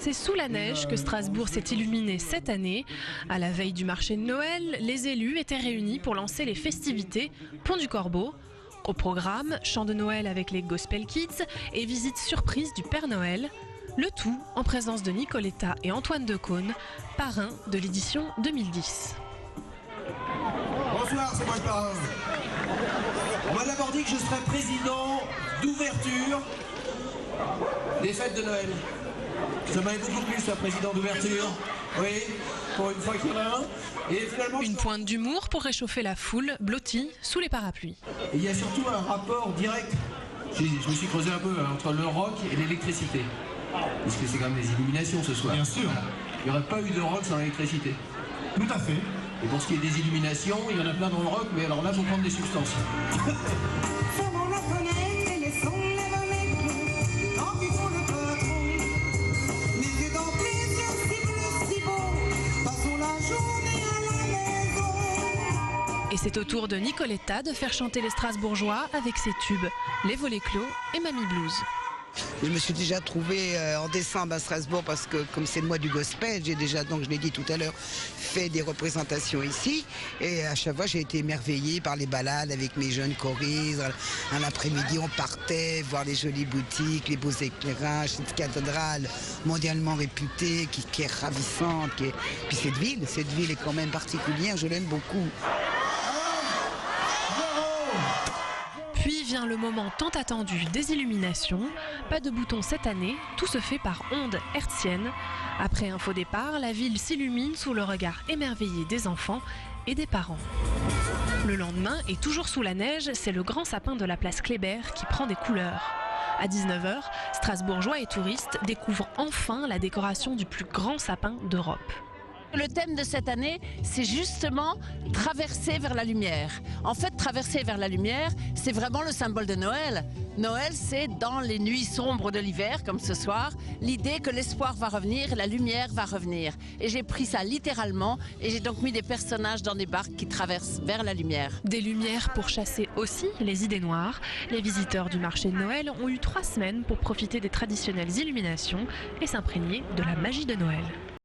C'est sous la neige que Strasbourg s'est illuminé cette année. À la veille du marché de Noël, les élus étaient réunis pour lancer les festivités Pont du Corbeau. Au programme, chant de Noël avec les Gospel Kids et visite surprise du Père Noël. Le tout en présence de Nicoletta et Antoine Decaune, parrains de l'édition 2010. Bonsoir, c'est moi le parrain. On m'a d'abord dit que je serais président d'ouverture des fêtes de Noël. Ça m'avait beaucoup plu, ça, président d'ouverture. Oui, pour une fois qu'il y en a un. Et finalement, une pointe d'humour pour réchauffer la foule blottie sous les parapluies. Et il y a surtout un rapport direct, je me suis creusé un peu, entre le rock et l'électricité. Parce que c'est quand même des illuminations ce soir. Bien sûr. Voilà. Il n'y aurait pas eu de rock sans l'électricité. Tout à fait. Et pour ce qui est des illuminations, il y en a plein dans le rock, mais alors là, il faut prendre des substances. Et c'est au tour de Nicoletta de faire chanter les Strasbourgeois avec ses tubes, Les Volets Clos et Mamie Blues. Je me suis déjà trouvée en décembre à Strasbourg parce que comme c'est le mois du gospel, j'ai déjà, donc je l'ai dit tout à l'heure, fait des représentations ici. Et à chaque fois, j'ai été émerveillée par les balades avec mes jeunes choristes. Un après-midi, on partait voir les jolies boutiques, les beaux éclairages, cette cathédrale mondialement réputée qui est ravissante. Puis cette ville est quand même particulière, je l'aime beaucoup. Puis vient le moment tant attendu des illuminations. Pas de bouton cette année, tout se fait par ondes hertziennes. Après un faux départ, la ville s'illumine sous le regard émerveillé des enfants et des parents. Le lendemain, et toujours sous la neige, c'est le grand sapin de la place Kléber qui prend des couleurs. À 19h, Strasbourgeois et touristes découvrent enfin la décoration du plus grand sapin d'Europe. Le thème de cette année, c'est justement traverser vers la lumière. En fait, traverser vers la lumière, c'est vraiment le symbole de Noël. Noël, c'est dans les nuits sombres de l'hiver, comme ce soir, l'idée que l'espoir va revenir, la lumière va revenir. Et j'ai pris ça littéralement, et j'ai donc mis des personnages dans des barques qui traversent vers la lumière. Des lumières pour chasser aussi les idées noires. Les visiteurs du marché de Noël ont eu 3 semaines pour profiter des traditionnelles illuminations et s'imprégner de la magie de Noël.